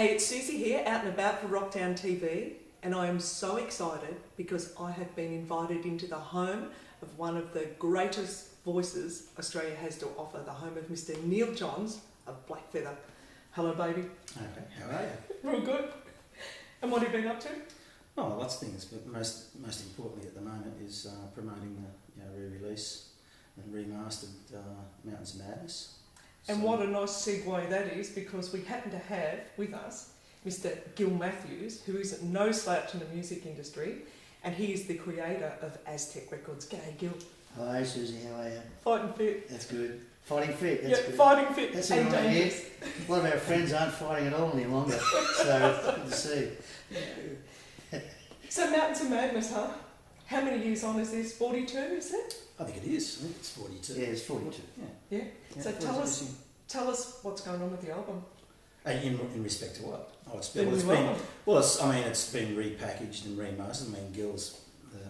Hey, it's Soozie here, out and about for Wrok Down TV, and I am so excited because I have been invited into the home of one of the greatest voices Australia has to offer, the home of Mr. Neale Johns of Blackfeather. Hello, baby. Okay, how are you? Real good. And what have you been up to? Oh, lots of things, but most importantly at the moment is promoting the re-release and remastered Mountains of Madness. And what a nice segue that is, because we happen to have with us Mr. Gill Matthews, who is no slouch in the music industry, and he is the creator of Aztec Records. G'day, Gill. Hi Susie, how are you? Fighting fit. That's good. Fighting fit, that's good. Fighting fit That's and all right, dangerous. yeah. A lot of our friends aren't fighting at all any longer, so it's good to see. So Mountains of Madness, huh? How many years on is this? 42, is it? I think it is. I think it's 42. Yeah, it's 42. Yeah. Yeah, So tell us what's going on with the album. In respect to what? Oh, it's The been, new album. it's been repackaged and remastered. I mean, Gill's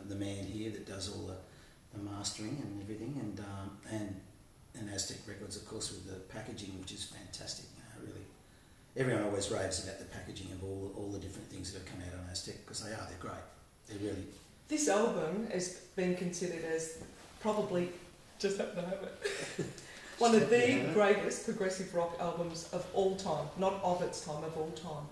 the man here that does all the mastering and everything, and Aztec Records, of course, with the packaging, which is fantastic. Really, everyone always raves about the packaging of all the different things that have come out on Aztec, because they're great. They're really. This album has been considered as probably, just happen to have it, one of the greatest progressive rock albums of all time, not of its time, of all time.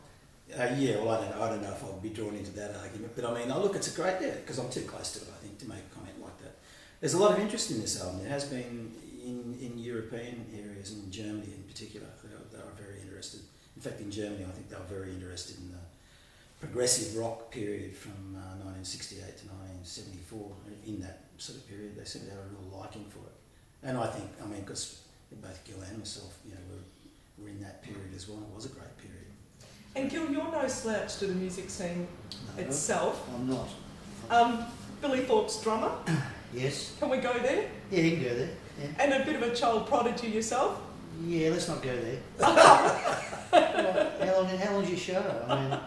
Well, I don't know if I'll be drawn into that argument, but I mean, it's a great, because I'm too close to it, I think, to make a comment like that. There's a lot of interest in this album. There has been in European areas, in Germany in particular. They are very interested. In fact, in Germany, I think they were very interested in the progressive rock period from 1968 to 1974. In that sort of period, they seem to have a real liking for it. And I think, because both Gill and myself, were in that period as well. It was a great period. And Gill, you're no slouch to the music scene itself. I'm not. Billy Thorpe's drummer. Yes. Can we go there? Yeah, you can go there. Yeah, And a bit of a child prodigy yourself. yeah, let's not go there. How long's your show? I mean,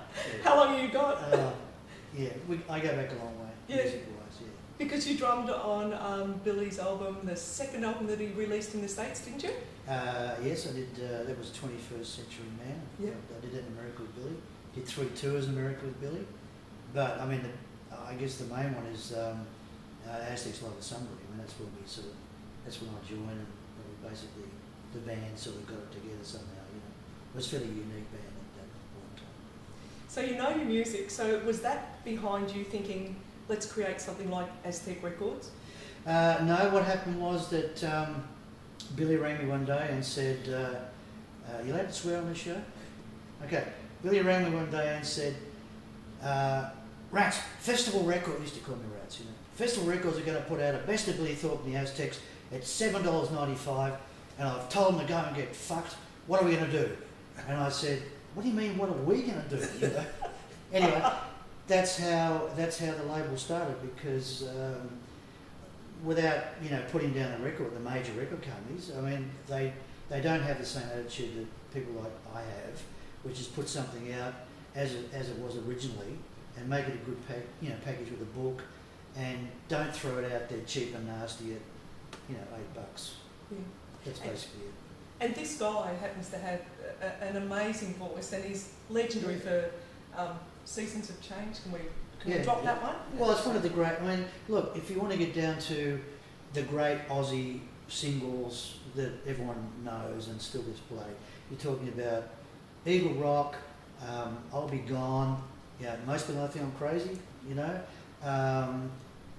How long have you got? I go back a long way, Yeah. music-wise, yeah. Because you drummed on Billy's album, the second album that he released in the States, didn't you? Yes, I did. That was 21st Century Man. Yeah. I did that in America with Billy. Did 3 tours in America with Billy. But I mean, I guess the main one is Aztec's Love of Somebody. I mean, that's when I joined, and we basically the band sort of got it together somehow. It was a fairly unique band at that point in time. So you know your music, so was that behind you thinking, let's create something like Aztec Records? No, what happened was that Billy rang me one day and said, you allowed to swear on the show? Okay. Billy rang me one day and said, Rats, Festival Records, used to call me Rats, Festival Records are going to put out a Best of Billy Thorpe and the Aztecs at $7.95, and I've told them to go and get fucked. What are we going to do? And I said, what do you mean, what are we going to do? Anyway, that's how the label started, because without putting down the record, the major record companies, I mean, they don't have the same attitude that people like I have, which is put something out as it was originally and make it a good package with a book, and don't throw it out there cheap and nasty at $8. Yeah. That's basically it. And this guy happens to have an amazing voice, and he's legendary for Seasons of Change. Can we drop that one? Well, it's one of the great. I mean, look, if you want to get down to the great Aussie singles that everyone knows and still gets played, you're talking about Eagle Rock, I'll Be Gone, Most People Think I'm Crazy,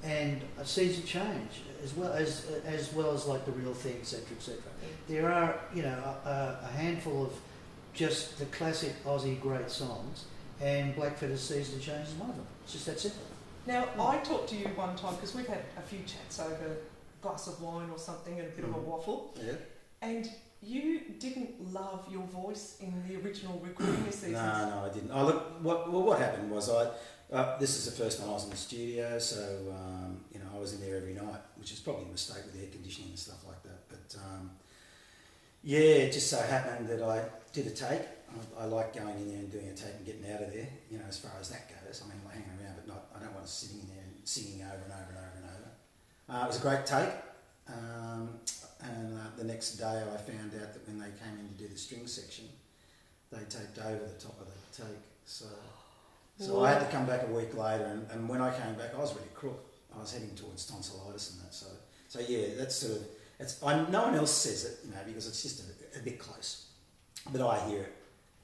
and Seeds of Change, as well as like The Real Thing, etc., etc. There are, a handful of just the classic Aussie great songs, and Blackfeather'S Season of Change is one of them. It's just that simple. Now, I talked to you one time, because we've had a few chats over a glass of wine or something and a bit of a waffle, and you didn't love your voice in the original recording of Seasons. No, I didn't. What happened was this is the first time I was in the studio, so I was in there every night, which is probably a mistake with air conditioning and stuff like that. But it just so happened that I did a take. I like going in there and doing a take and getting out of there. As far as that goes, I mean, I hang around, but I don't want to sit in there and singing over and over and over and over. It was a great take. And the next day I found out that when they came in to do the string section, they taped over the top of the take. So I had to come back a week later, and when I came back, I was really crook. I was heading towards tonsillitis and that. So yeah, that's sort of no one else says it, because it's just a bit close, but I hear it.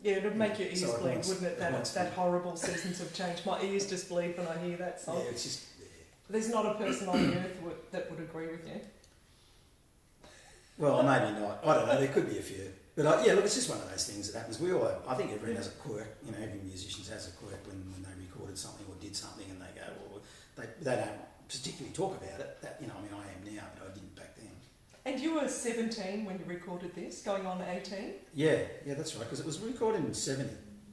Yeah, it'd make your ears bleed, wouldn't it? That horrible seasons of change. My ears just bleed when I hear that song. Yeah, it's just. Yeah. There's not a person on the earth that would agree with you. Well, maybe not. I don't know. There could be a few. But look, it's just one of those things that happens. We all I think everyone has a quirk. Every musician has a quirk when they recorded something or did something, and they go, well, they don't particularly talk about it. I am now, but I didn't back then. And you were 17 when you recorded this, going on 18? Yeah, that's right, because it was recorded in 70,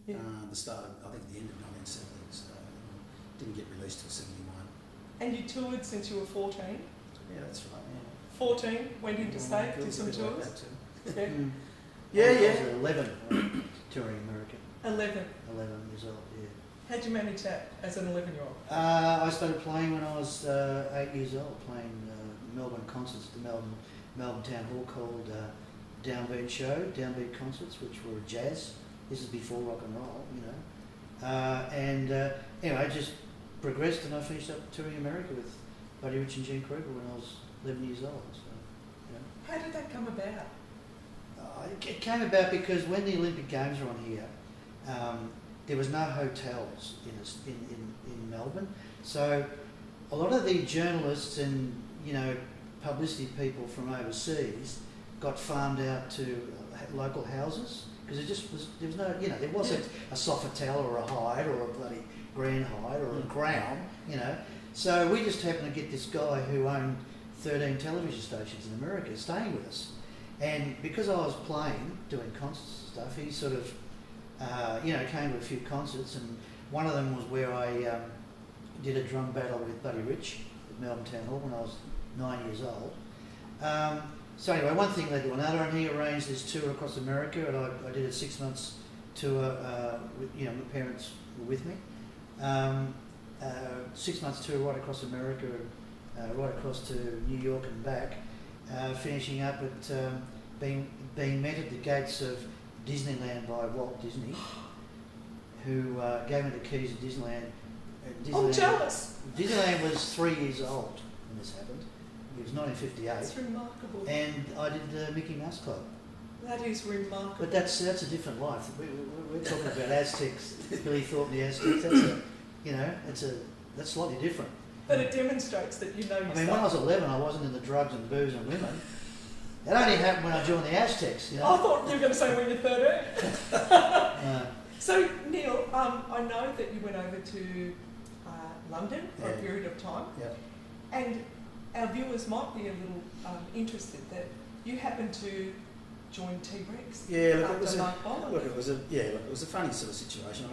yeah. The start of, I think, the end of 1970, so didn't get released till 71. And you toured since you were 14? Yeah, that's right, yeah. 14, went into state, did some tours? Like that too. Yeah. I was 11 touring America. 11 years old, yeah. How'd you manage that as an 11-year-old? I started playing when I was 8 years old, playing Melbourne concerts at the Melbourne Town Hall called Downbeat Concerts, which were jazz. This is before rock and roll, anyway, I just progressed and I finished up touring America with Buddy Rich and Gene Kruger when I was 11 years old. So, How did that come about? It came about because when the Olympic Games were on here, there was no hotels in Melbourne, so a lot of the journalists and publicity people from overseas got farmed out to local houses because there wasn't a Sofitel or a Hyde or a bloody Grand Hyde or a Crown, So we just happened to get this guy who owned 13 television stations in America staying with us, and because I was playing, doing concerts and stuff, he sort of came to a few concerts, and one of them was where I did a drum battle with Buddy Rich at Melbourne Town Hall when I was 9 years old. So anyway, one thing led to another, and he arranged this tour across America, and I did a 6 months tour. My parents were with me. 6 months tour right across America, right across to New York and back, finishing up at being met at the gates of Disneyland by Walt Disney, who gave me the keys to Disneyland. I'm jealous. Disneyland was 3 years old when this happened. It was 1958. That's remarkable. And I did the Mickey Mouse Club. That is remarkable. But that's a different life. We're talking about Aztecs, Billy Thornton, the Aztecs. That's slightly different. But it demonstrates that you know your when I was 11, I wasn't into drugs and booze and women. It only happened when I joined the Aztecs. I thought you were going to say when you're 13. So, Neale, I know that you went over to London for a period of time. Yep. And our viewers might be a little interested that you happened to join T-Rex. Yeah, look, it was a funny sort of situation.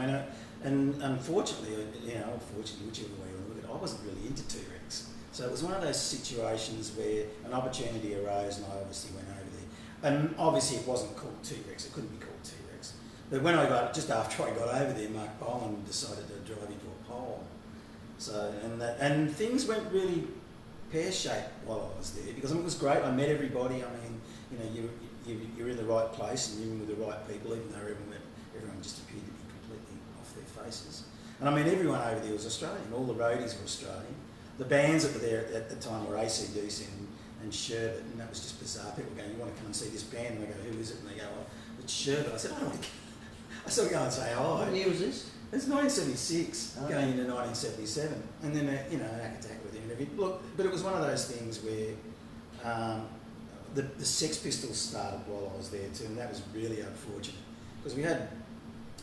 And unfortunately, unfortunately, whichever way you look at it, I wasn't really into T-Rex. So it was one of those situations where an opportunity arose, and I obviously went over there. And obviously, it wasn't called T-Rex. It couldn't be called T-Rex. But when just after I got over there, Mark Bolan decided to drive into a pole. So and things went really pear-shaped while I was there, because it was great. I met everybody. You're in the right place and you're with the right people, even though everyone just appeared to be completely off their faces. And everyone over there was Australian. All the roadies were Australian. The bands that were there at the time were AC/DC and Sherbet, and that was just bizarre. People were going, "You want to come and see this band?" And I go, "Who is it?" And they go, "Oh, it's Sherbet." I said, "I don't want to." I still go and say, "Oh." What year was this? It's 1976, going into 1977, and then an attack with him and everything. Look, but it was one of those things where the Sex Pistols started while I was there too, and that was really unfortunate because we had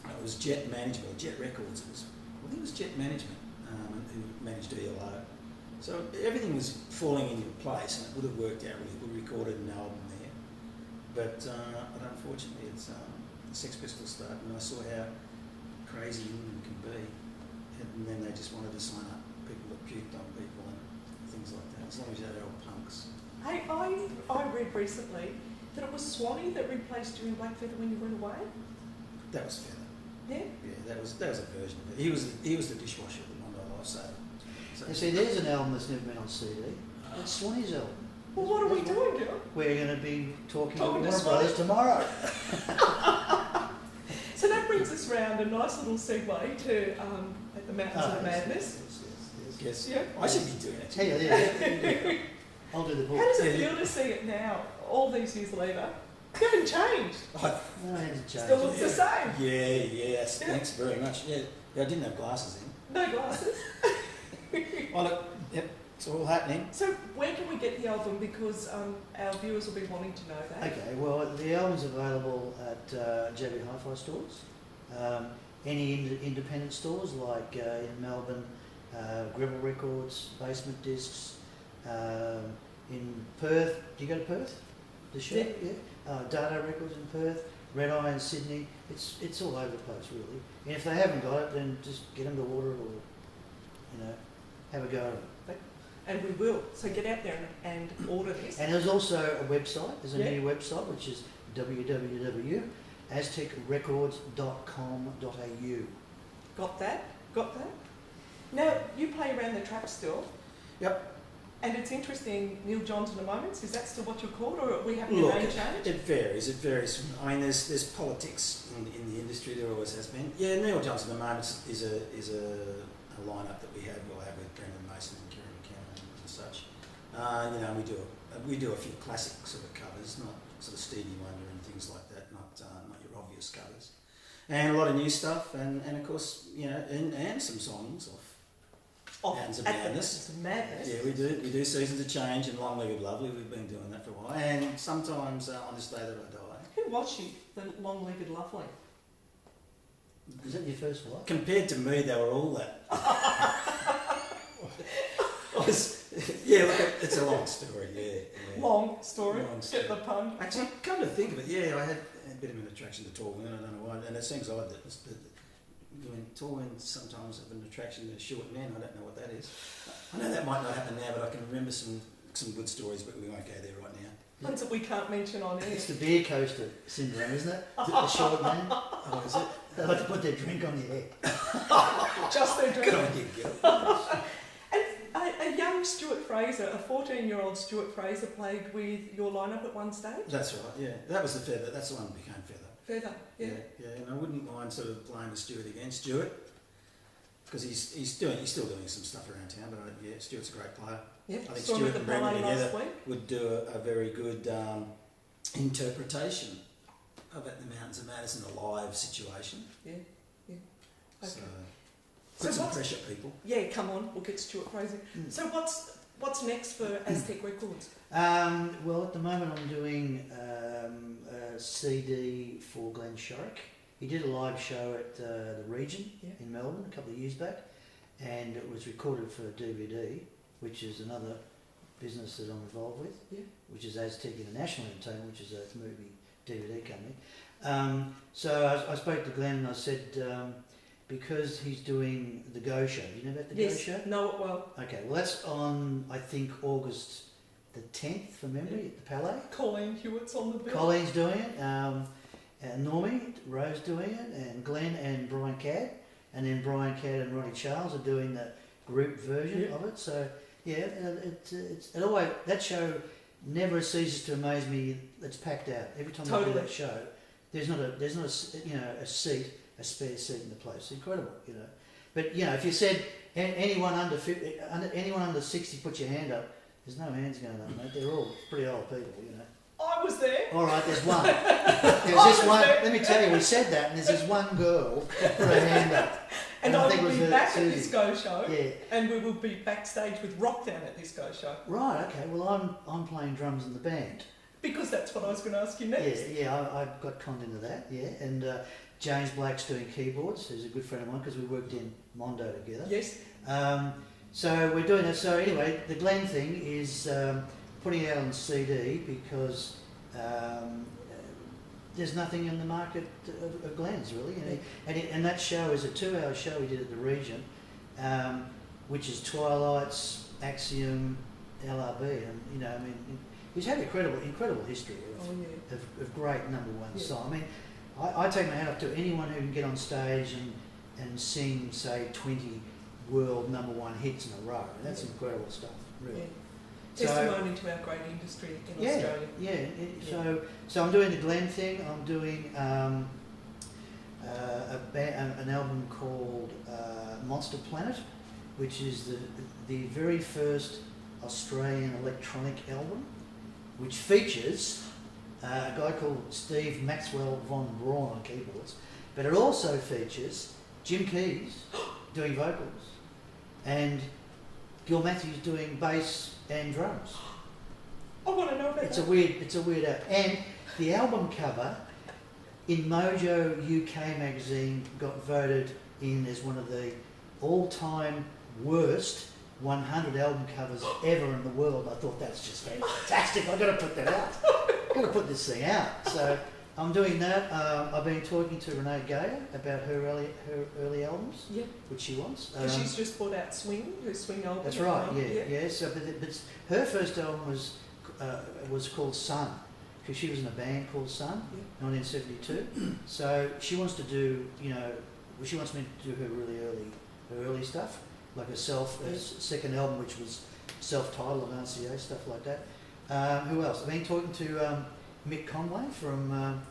it was Jet Management, Jet Records. I think it was Jet Management who managed ELO. So everything was falling into place, and it would have worked out really. We recorded an album there, but unfortunately, it's the Sex Pistols started, and I saw how crazy England can be, and then they just wanted to sign up people that puked on people and things like that, as long as you had old punks. Hey, I read recently that it was Swanee that replaced you in Blackfeather when you went away. That was Feather. Yeah. Yeah, that was a version of it. He was the dishwasher at the Mondo Lifesaver. So you see, there's an album that's never been on CD. It's Swanee's album. Well, what are we doing, Gill? We're going to be talking to Warner Brothers tomorrow. us round a nice little segue to at the Mountains of Madness. Yes. Yeah. I should be doing it. Yeah. I'll do the book. How does it feel to see it now, all these years later? You haven't changed. No, it hasn't changed. Still looks the same. Yes. Thanks very much. Yeah, I didn't have glasses then. No glasses. Oh, look, yep, it's all happening. So where can we get the album? Because our viewers will be wanting to know that. Okay, well, the album's available at JB Hi-Fi stores, any independent stores like in Melbourne, Gribble Records, Basement Discs, in Perth. Do you go to Perth? The show? Yeah. Data Records in Perth, Red Eye in Sydney. It's all over the place, really. And if they haven't got it, then just get them to order it or, have a go at it. And we will. So get out there and order this. And there's also a website. There's a Yeah. new website which is www.aztecrecords.com.au. Got that? Now, you play around the trap still. Yep. And it's interesting, Neale Johns in the Moments, is that still what you're called, or are we having Look, a name change? it varies. I mean, there's politics in the industry. There always has been. Yeah, Neale Johns at the moment is a lineup that we'll have with Brendan Mason and Kieran McKenna and such. We do a few classic sort of covers, not sort of Stevie Wonder and things like that, not your obvious covers, and a lot of new stuff, and of course and some songs off Mountains of Madness. Yeah, we do Seasons of Change and Long Legged Lovely. We've been doing that for a while, and sometimes On This Day That I Die. Who was she, the Long-Legged Lovely? Is that your first wife? Compared to me, they were all that. Look, it's a long story. Yeah. Long story. Get the pun. Actually, come to think of it, I had a bit of an attraction to tall women. I don't know why, and it seems odd that tall women sometimes have an attraction to short men. I don't know what that is. I know that might not happen now, but I can remember some good stories, but we won't go there right now. Ones that we can't mention on air. It's the beer coaster syndrome, isn't it? The short man. Oh, is it? They like to put their drink on your head. Just their drink. Good on you, Gill. And a young Stuart Fraser, a 14-year-old Stuart Fraser, played with your lineup at one stage? That's right, yeah. That was the Feather. That's the one that became Feather. Feather, yeah. Yeah, and I wouldn't mind sort of playing with Stuart again. Stuart, because he's still doing some stuff around town, but Stuart's a great player. Yep. I think Saw him Stuart at and the Brendan ballet together last week. would do a very good interpretation of At the Mountains of Madness in a live situation. Yeah. Okay. So put some pressure, people. Yeah, come on, we'll get Stuart Fraser. So what's next for Aztec Records? Well, at the moment I'm doing a CD for Glenn Shorrock. He did a live show at the Region in Melbourne a couple of years back, and it was recorded for DVD, which is another business that I'm involved with, which is Aztec International Entertainment, which is a movie DVD company. So I spoke to Glenn and I said, because he's doing the Go Show. Do you know about the Go Show? Know it well. Okay, well that's on, I think, August the 10th, from memory, at the Palais. Colleen Hewitt's on the bill. Colleen's doing it, Normie, Rose doing it, and Glenn and Brian Cadd. And then Brian Cadd and Ronnie Charles are doing the group version of it. So, it's always, that show never ceases to amaze me. It's packed out. Every time I do that show, there's not a seat, a spare seat in the place. It's incredible, But if you said anyone under 50, anyone under 60, put your hand up. There's no hands going up, mate. They're all pretty old people, I was there. All right, there's one. There's this one. Let me tell you, we said that, and there's this one girl put her hand up. And I will be back at this Go Show. Yeah. And we will be backstage with Wrok Down at this Go Show. Right. Okay. Well, I'm playing drums in the band. Because that's what I was going to ask you next. I got conned into that. Yeah. And James Blake's doing keyboards. He's a good friend of mine because we worked in Mondo together. Yes. So we're doing that. So anyway, the Glenn thing is putting it out on CD because there's nothing in the market of Glenn's really. And that show is a 2-hour show we did at the Region, which is Twilights, Axiom, LRB, and he's had incredible history of great number one song. I mean, I take my hat off to anyone who can get on stage and sing, say, 20 world number one hits in a row. That's incredible stuff, really. Yeah. Testimony to our great industry in Australia. So I'm doing the Glenn thing. I'm doing an album called Monster Planet, which is the very first Australian electronic album, which features a guy called Steve Maxwell von Braun on keyboards, but it also features Jim Keys doing vocals and Gill Matthews doing bass and drums. I want to know about It's that. a weird album. And the album cover in Mojo UK magazine got voted in as one of the all-time worst 100 album covers ever in the world. I thought that's just fantastic. I've got to put that out. I've got to put this thing out. So I'm doing that. I've been talking to Renee Gayer about her early albums, Yeah. which she wants. Because she's just bought out Swing, her Swing album. That's right. Yeah. So, but her first album was called Sun, because she was in a band called Sun, 1972. So she wants to do, she wants me to do her early stuff, like her second album, which was self-titled and RCA, stuff like that. Who else? I've been talking to Mick Conway from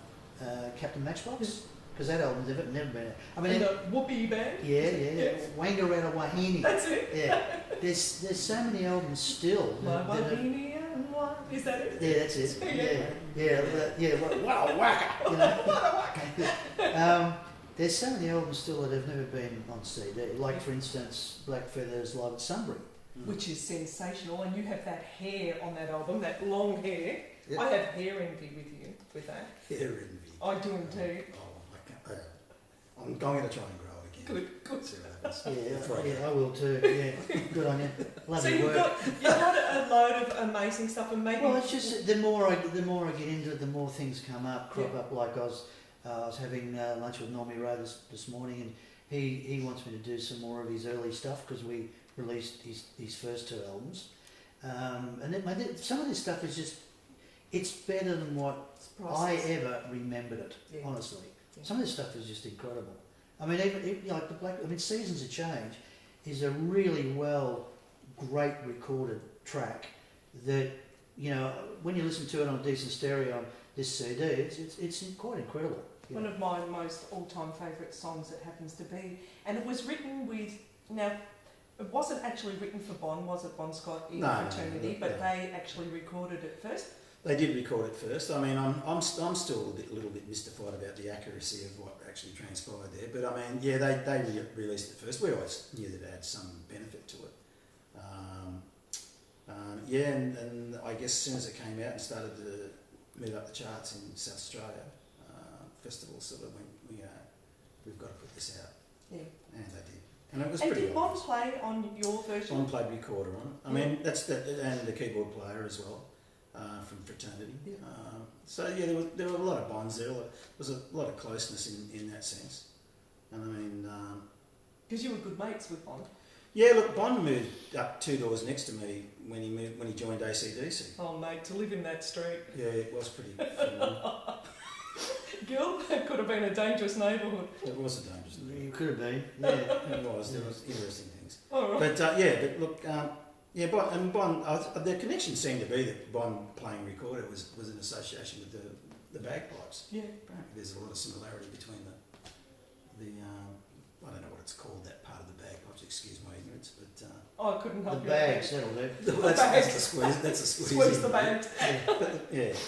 Captain Matchbox, because that album's never been out. I mean, And the Whoopee Band. yeah. Wangaratta Wahine. That's it. Yeah. There's so many albums still. My that are- Wahine and one. Is that it? Yeah, that's it. Yeah. Wow, waka. There's so many albums still that have never been on CD. Like, for instance, Blackfeather'S Live at Sunbury. Which is sensational, and you have that hair on that album, that long hair. Yeah. I have hair envy with you, with that. Hair envy. I do indeed. I'm going to try and grow it again. Good. See what happens. Yeah, I will too. Yeah, good on you. Love So your you've work. got a load of amazing stuff, and maybe. Well, it's just the more I get into it, the more things crop up. Like I was having lunch with Normie Rowe this morning, and he wants me to do some more of his early stuff because we released his first two albums, and then some of this stuff is just, it's better than what I ever remembered it. Yeah. Honestly, Yeah. some of this stuff is just incredible. I mean, even like Seasons of Change is a really great recorded track that, when you listen to it on a decent stereo on this CD, it's quite incredible. One of my most all-time favourite songs, it happens to be, and it was written with. Now, it wasn't actually written for Bon, was it? Bon Scott in Fraternity, but they actually recorded it first. They did record it first. I mean, I'm still a little bit mystified about the accuracy of what actually transpired there. But I mean, yeah, they released it first. We always knew that it had some benefit to it. And I guess as soon as it came out and started to move up the charts in South Australia, festivals sort of went, we've got to put this out. Yeah. And they did. And it was And pretty did Bon obvious. play on your version? Bon played recorder on it. I mean, that's and the keyboard player as well. From Fraternity. Yeah. So yeah, there were a lot of bonds there. There was a lot of closeness in that sense. And I mean, Because you were good mates with Bon. yeah, look, Bond moved up 2 doors next to me when he joined AC/DC. Oh mate, to live in that street. Yeah, it was pretty phenomenal. Gill, that could have been a dangerous neighbourhood. It was a dangerous thing. You could have been. Yeah. It was. There was interesting things. All right. But look, Bond. The connection seemed to be that Bond playing recorder was in association with the bagpipes. Yeah. Apparently, there's a lot of similarity between the I don't know what it's called, that part of the bagpipes. Excuse my ignorance, but I couldn't help The you. bags, that'll do. that's the squeeze. That's the squeeze. Squeeze the bag.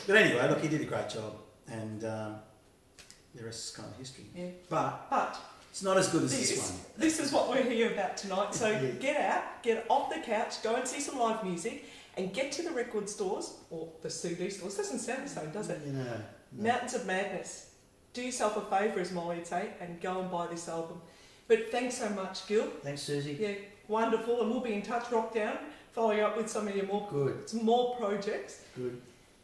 But anyway, look, he did a great job, and the rest is kind of history. Yeah. But it's not as good as this one. This is what we're here about tonight. So Yeah. get out, get off the couch, go and see some live music, and get to the record stores or the CD stores. Doesn't sound the same, does it? No. Mountains of Madness. Do yourself a favour, as Molly would say, and go and buy this album. But thanks so much, Gill. Thanks, Soozie. Yeah, wonderful, and we'll be in touch, Wrok Down, following up with some of your more projects. Good.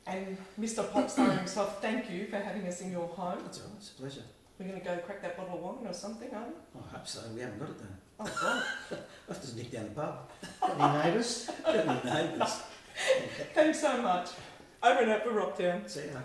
And Mr. Popstar himself, thank you for having us in your home. That's all right. It's a pleasure. We're going to go crack that bottle of wine or something, aren't we? I hope so. We haven't got it though. Oh, right. I have to nick down the pub. Got any neighbours? Got any neighbours. Thanks so much. Over and out for Wrok Down. See ya.